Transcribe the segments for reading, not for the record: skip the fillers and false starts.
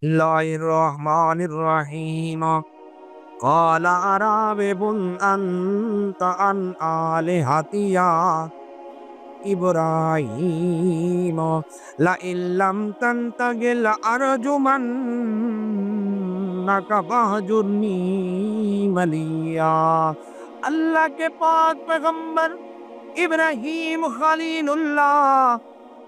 बिस्मिल्लाहिर्रहमानिर्रहीम क़ाल अराग़िबुन अन्त अन आलिहति या इब्राहीम लइन लम तंतहि लअरजुमन्नक वहजुरनी मलिया। अल्लाह के पाक पैगंबर इब्राहीम खलीलुल्लाह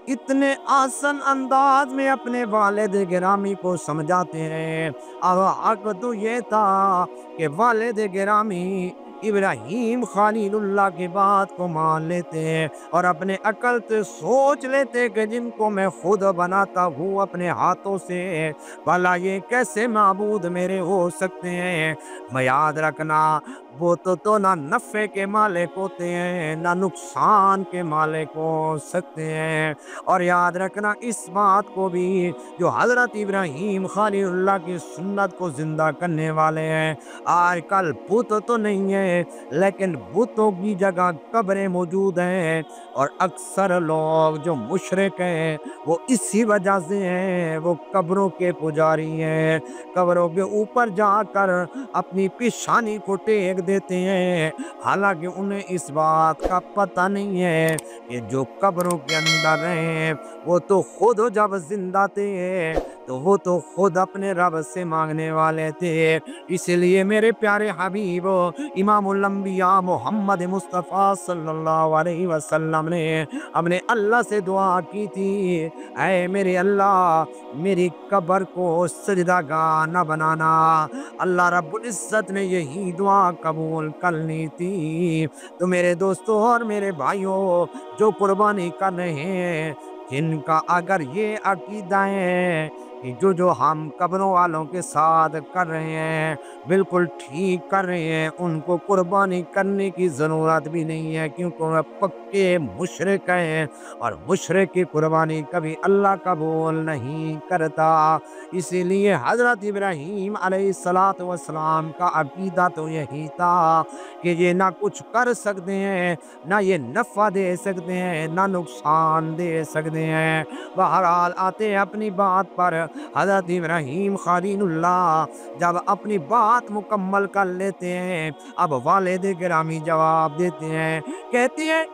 इतने आसान अंदाज में अपने वालिद गिरामी को समझाते हैं। अब हक तो ये था कि वालिद गिरामी इब्राहीम खलीलुल्लाह की बात को मान लेते हैं और अपने अकल से सोच लेते कि जिनको मैं खुद बनाता हूँ अपने हाथों से, भला ये कैसे माबूद मेरे हो सकते हैं। मैं याद रखना, वो तो ना नफ़े के मालिक होते हैं ना नुकसान के मालिक हो सकते हैं। और याद रखना इस बात को भी, जो हज़रत इब्राहीम खलीलुल्लाह की सुन्नत को ज़िंदा करने वाले हैं। आजकल बुत तो नहीं है, लेकिन बुतों की जगह कब्रें मौजूद हैं और अक्सर लोग जो मुशरिक हैं वो इसी वजह से हैं, वो कब्रों के पुजारी हैं। कब्रों के ऊपर जाकर अपनी पेशानी को टेक देते हैं, हालांकि उन्हें इस बात का पता नहीं है कि जो कब्रों के अंदर हैं वो तो खुद जब जिंदा थे तो वो तो खुद अपने रब से मांगने वाले थे। इसलिए मेरे प्यारे हबीब इमामुल अंबिया मोहम्मद मुस्तफ़ा सल्लल्लाहु अलैहि वसल्लम ने अपने अल्लाह से दुआ की थी, ऐ मेरे अल्लाह मेरी कब्र को सजदागाह न बनाना। अल्लाह रब्बुल इज्जत ने यही दुआ कबूल कर ली थी। तो मेरे दोस्तों और मेरे भाइयों, जो कुर्बानी कर रहे हैं, जिनका अगर ये अकीदा है कि जो हम कब्रों वालों के साथ कर रहे हैं बिल्कुल ठीक कर रहे हैं, उनको कुर्बानी करने की ज़रूरत भी नहीं है, क्योंकि वह पक्के मुशरिक हैं और मुशरिक की कुर्बानी कभी अल्लाह कबूल नहीं करता। इसीलिए हज़रत इब्राहीम अलैहिस्सलातु वस्सलाम का अकीदा तो यही था कि ये ना कुछ कर सकते हैं, ना ये नफ़ा दे सकते हैं, ना नुकसान दे सकते हैं। बहरहाल आते हैं अपनी बात पर। हज़रत इब्राहीम खलीलुल्लाह जब अपनी बात मुकम्मल कर लेते हैं, अब वालिद गिरामी जवाब देते हैं, कहते हैं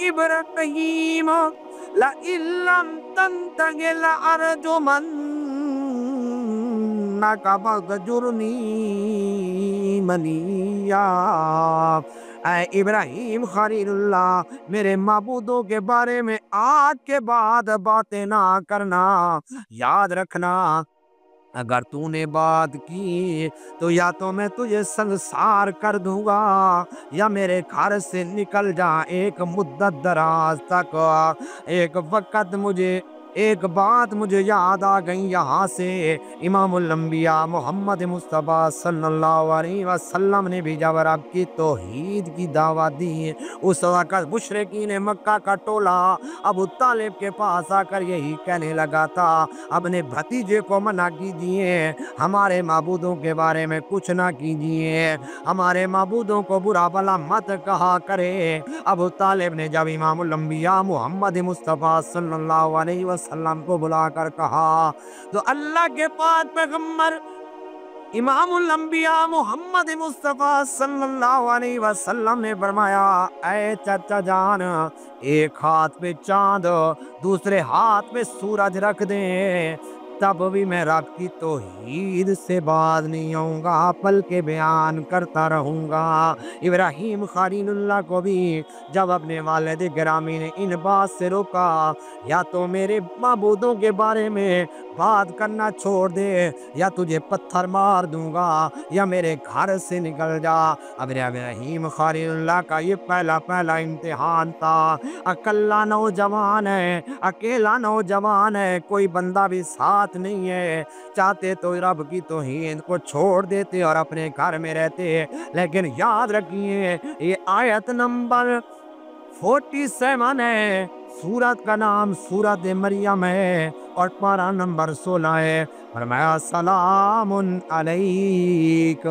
इब्राहीम लइन लम तंतहि लअरजुमन्नक वहजुरनी मलिया। ऐ इब्राहीम खलीलुल्लाह, मेरे माबूदों के बारे में आज के बाद बातें ना करना। याद रखना, अगर तूने बात की तो या तो मैं तुझे संसार कर दूंगा या मेरे घर से निकल जा एक मुद्दत दराज तक। एक बात मुझे याद आ गई यहाँ से। इमामुल अंबिया मोहम्मद मुस्तफ़ा सल्लल्लाहु अलैहि वसल्लम ने भी जब रब की तौहीद की दावत दी, उस वक़्त मुशरिकीन मक्का का टोला अबू तालिब के पास आकर यही कहने लगा था, अपने भतीजे को मना कीजिए, हमारे माबूदों के बारे में कुछ ना कीजिए, हमारे माबूदों को बुरा भला मत कहा करे। अबू तालिब ने जब इमामुल अंबिया मोहम्मद मुस्तफ़ा सल्लल्लाहु अलैहि वसल्लम को बुलाकर कहा, तो अल्लाह के पाक पैगंबर इमामुल अंबिया मोहम्मद मुस्तफ़ा सल्लल्लाहु अलैहि वसल्लम ने फरमाया, ऐ चाचा जान, एक हाथ पे चांद दूसरे हाथ पे सूरज रख दें, तब भी मैं रब की तौहीद से बाज नहीं आऊंगा, पल के बयान करता रहूंगा। इब्राहीम खलीलुल्लाह को भी जब अपने वालिद गिरामी ने इन बात से रोका, या तो मेरे माबूदों के बारे में बात करना छोड़ दे या तुझे पत्थर मार दूंगा या मेरे घर से निकल जा। अब इब्राहीम खलीलुल्लाह का ये पहला इम्तिहान था। अकेला नौजवान है, अकेला नौजवान है, कोई बंदा भी साथ नहीं है। चाहते तो रब की तौहीद को छोड़ देते और अपने घर में रहते, लेकिन याद रखिए ये आयत नंबर 47 है। सूरत का नाम सूरत मरियम है और पारा नंबर 16 है। फरमाया सलामुन अलैक,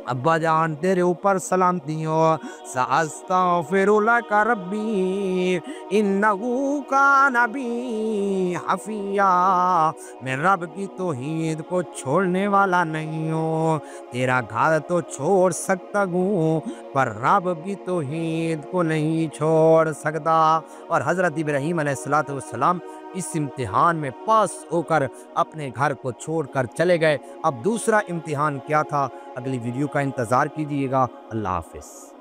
ابا جان تیرے اوپر سلامتی ہو، ساستغفرلک ربی انہو کان بی حفیا، میں رب کی توحید کو چھوڑنے والا نہیں ہوں، تیرا گھر تو چھوڑ سکتا ہوں پر رب کی توحید کو نہیں چھوڑ سکتا۔ اور حضرت ابراہیم علیہ السلام اس امتحان میں پاس ہو کر اپنے گھر کو چھوڑ کر چلے گئے۔ اب دوسرا امتحان کیا تھا، اگلی ویڈیو کا انتظار کیجیے گا۔ اللہ حافظ۔